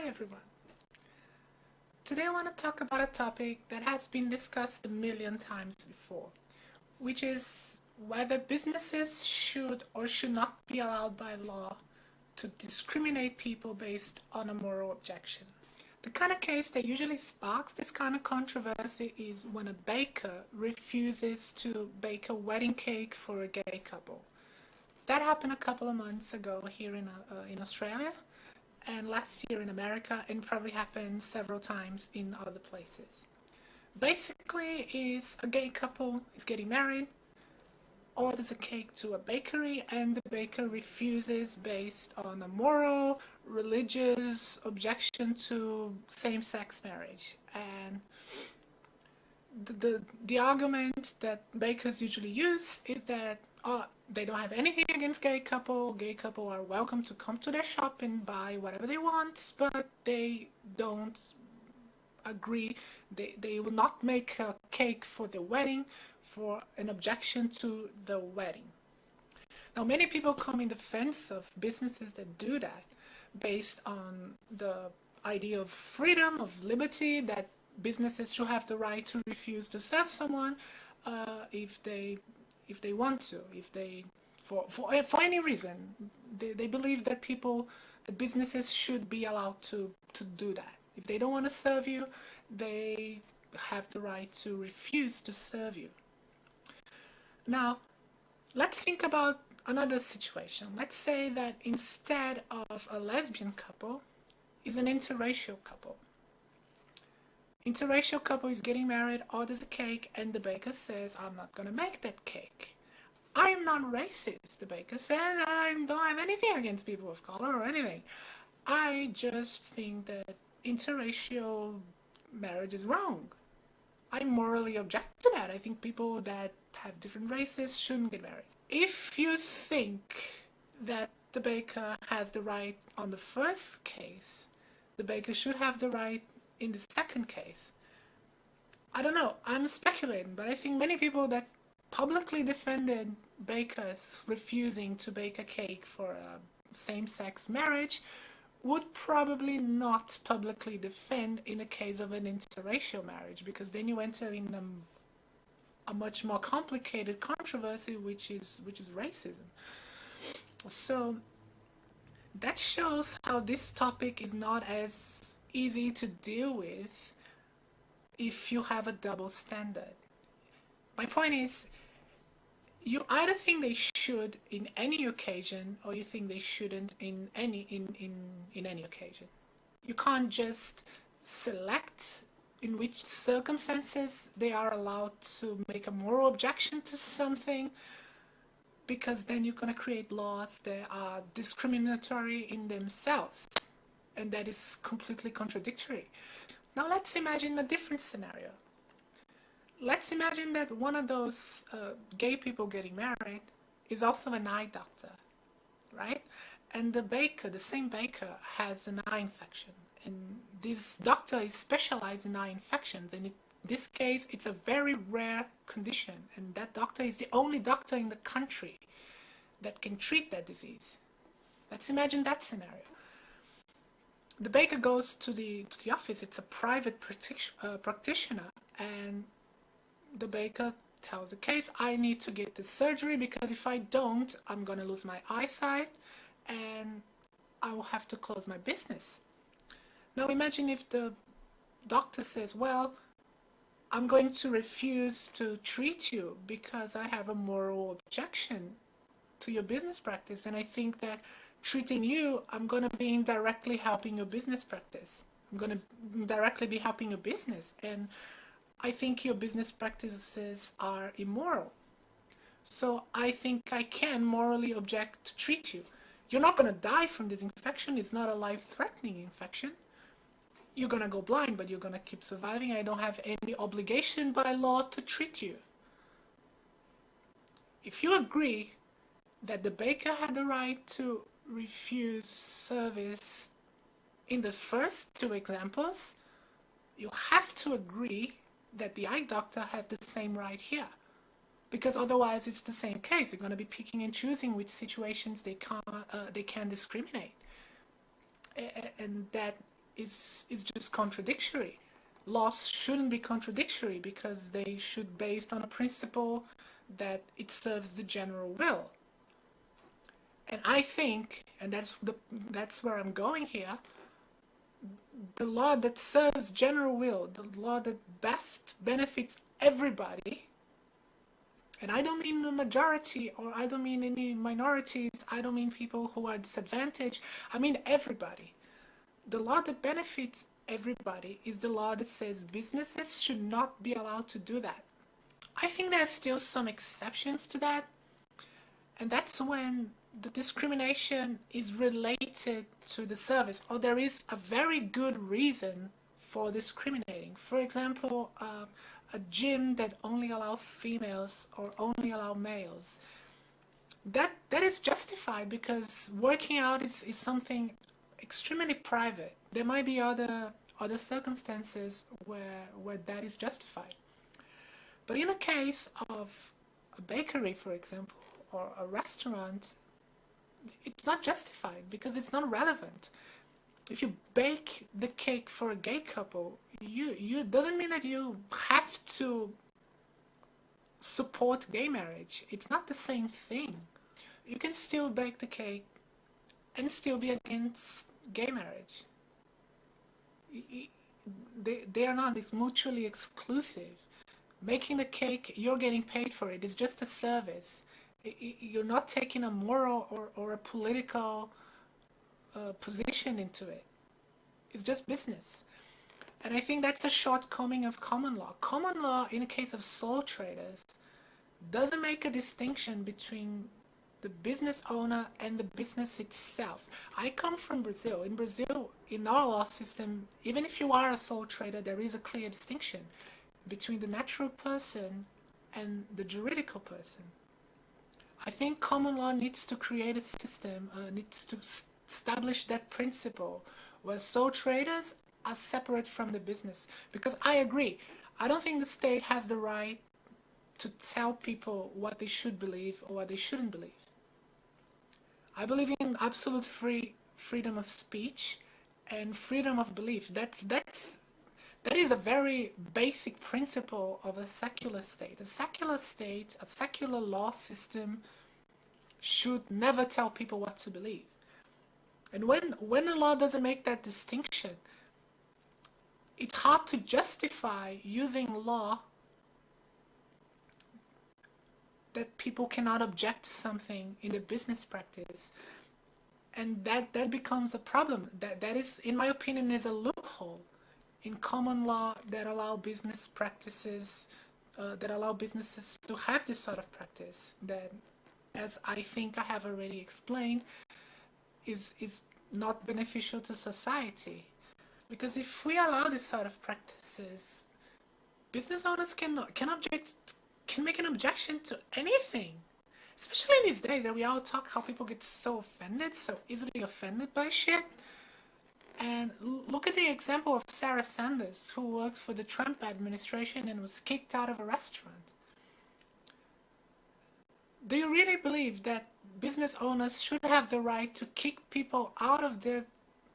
everyone. Today I want to talk about a topic that has been discussed a million times before, which is whether businesses should or should not be allowed by law to discriminate people based on a moral objection. The kind of case that usually sparks this kind of controversy is when a baker refuses to bake a wedding cake for a gay couple. That happened a couple of months ago here in Australia, and last year in America, and probably happened several times in other places. Basically, is a gay couple is getting married, orders a cake to a bakery, and the baker refuses based on a moral, religious objection to same-sex marriage. And the argument that bakers usually use is that they don't have anything against gay couple are welcome to come to their shop and buy whatever they want, but they don't agree, they will not make a cake for the wedding for an objection to the wedding. Now, many people come in defense of businesses that do that based on the idea of freedom, of liberty, that businesses should have the right to refuse to serve someone if they want to, if they for any reason. They believe that businesses should be allowed to do that. If they don't want to serve you, they have the right to refuse to serve you. Now, let's think about another situation. Let's say that instead of a lesbian couple is an interracial couple. Interracial couple is getting married, orders a cake, and the baker says, I'm not going to make that cake. I'm not racist, the baker says. I don't have anything against people of color or anything. I just think that interracial marriage is wrong. I morally object to that. I think people that have different races shouldn't get married. If you think that the baker has the right on the first case, the baker should have the right in the second case. I don't know, I'm speculating, but I think many people that publicly defended bakers refusing to bake a cake for a same-sex marriage would probably not publicly defend in a case of an interracial marriage, because then you enter in a much more complicated controversy, which is racism. So that shows how this topic is not as easy to deal with if you have a double standard. My point is, you either think they should in any occasion, or you think they shouldn't in any occasion. You can't just select in which circumstances they are allowed to make a moral objection to something, because then you're going to create laws that are discriminatory in themselves, and that is completely contradictory. Now let's imagine a different scenario. Let's imagine that one of those gay people getting married is also an eye doctor, right? And the same baker has an eye infection. And this doctor is specialized in eye infections. And in this case, it's a very rare condition. And that doctor is the only doctor in the country that can treat that disease. Let's imagine that scenario. The baker goes to the office. It's a private practitioner, and the baker tells the case, I need to get this surgery because if I don't, I'm going to lose my eyesight and I will have to close my business. Now imagine if the doctor says, well, I'm going to refuse to treat you because I have a moral objection to your business practice, and I think that treating you, I'm going to be indirectly helping your business practice. I'm going to indirectly be helping your business, and I think your business practices are immoral. So I think I can morally object to treat you. You're not going to die from this infection. It's not a life-threatening infection. You're going to go blind, but you're going to keep surviving. I don't have any obligation by law to treat you. If you agree that the baker had the right to refuse service in the first two examples, you have to agree that the eye doctor has the same right here, because otherwise it's the same case. They're going to be picking and choosing which situations they can discriminate, and that is just contradictory. Laws shouldn't be contradictory because they should be based on a principle that it serves the general will. And I think, and that's where I'm going here, the law that serves general will, the law that best benefits everybody, and I don't mean the majority, or I don't mean any minorities, I don't mean people who are disadvantaged, I mean everybody. The law that benefits everybody is the law that says businesses should not be allowed to do that. I think there's still some exceptions to that, and that's when the discrimination is related to the service, or there is a very good reason for discriminating. For example, a gym that only allows females or only allows males. That is justified because working out is something extremely private. There might be other circumstances where that is justified. But in a case of a bakery, for example, or a restaurant, it's not justified because it's not relevant. If you bake the cake for a gay couple, you doesn't mean that you have to support gay marriage. It's not the same thing. You can still bake the cake and still be against gay marriage. They are not. It's mutually exclusive. Making the cake, you're getting paid for it. It's just a service. You're not taking a moral or a political position into it. It's just business. And I think that's a shortcoming of common law. Common law, in the case of sole traders, doesn't make a distinction between the business owner and the business itself. I come from Brazil. In Brazil, in our law system, even if you are a sole trader, there is a clear distinction between the natural person and the juridical person. I think common law needs to create a system, needs to establish that principle where sole traders are separate from the business. Because I agree, I don't think the state has the right to tell people what they should believe or what they shouldn't believe. I believe in absolute freedom of speech and freedom of belief. That is a very basic principle of a secular state. A secular state, a secular law system should never tell people what to believe. And when a law doesn't make that distinction, it's hard to justify using law that people cannot object to something in the business practice. And that becomes a problem. That is, in my opinion, is a loophole in common law that allow business practices, that allow businesses to have this sort of practice that, as I think I have already explained, is not beneficial to society. Because if we allow this sort of practices, business owners can make an objection to anything. Especially in these days that we all talk how people get so offended, so easily offended by shit. And look at the example of Sarah Sanders, who works for the Trump administration and was kicked out of a restaurant. Do you really believe that business owners should have the right to kick people out of their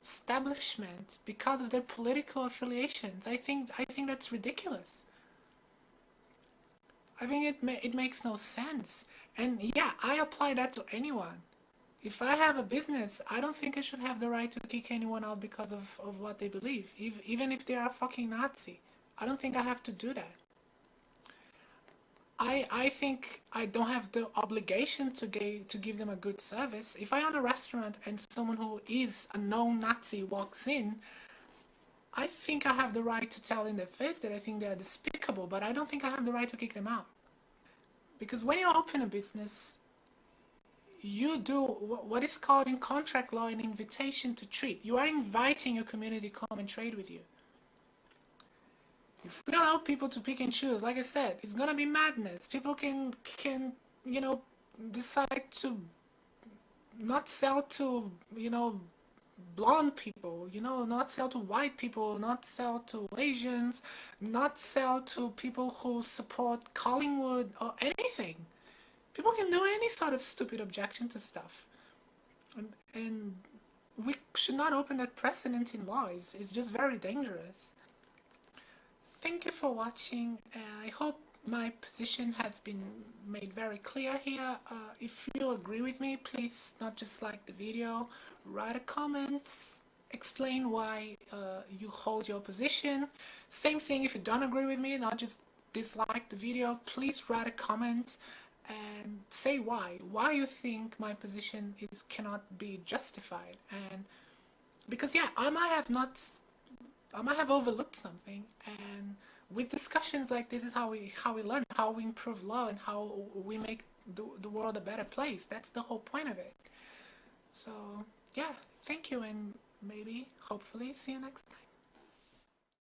establishment because of their political affiliations? I think that's ridiculous. I think it makes no sense. And yeah, I apply that to anyone. If I have a business, I don't think I should have the right to kick anyone out because of what they believe, even if they are a fucking Nazi. I don't think I have to do that. I think I don't have the obligation to give them a good service. If I own a restaurant and someone who is a known Nazi walks in, I think I have the right to tell in their face that I think they are despicable, but I don't think I have the right to kick them out. Because when you open a business, you do what is called in contract law an invitation to treat. You are inviting your community to come and trade with you. If we allow people to pick and choose, like I said, it's gonna be madness. People can decide to not sell to blonde people, not sell to white people, not sell to Asians, not sell to people who support Collingwood or anything. People can do any sort of stupid objection to stuff. And we should not open that precedent in law. It's just very dangerous. Thank you for watching. I hope my position has been made very clear here. If you agree with me, please not just like the video, write a comment, explain why you hold your position. Same thing if you don't agree with me, not just dislike the video, please write a comment and say why you think my position cannot be justified. And because yeah, I might have overlooked something, and with discussions like this is how we learn, how we improve law, and how we make the world a better place. That's the whole point of it. So yeah, thank you, and maybe hopefully see you next time.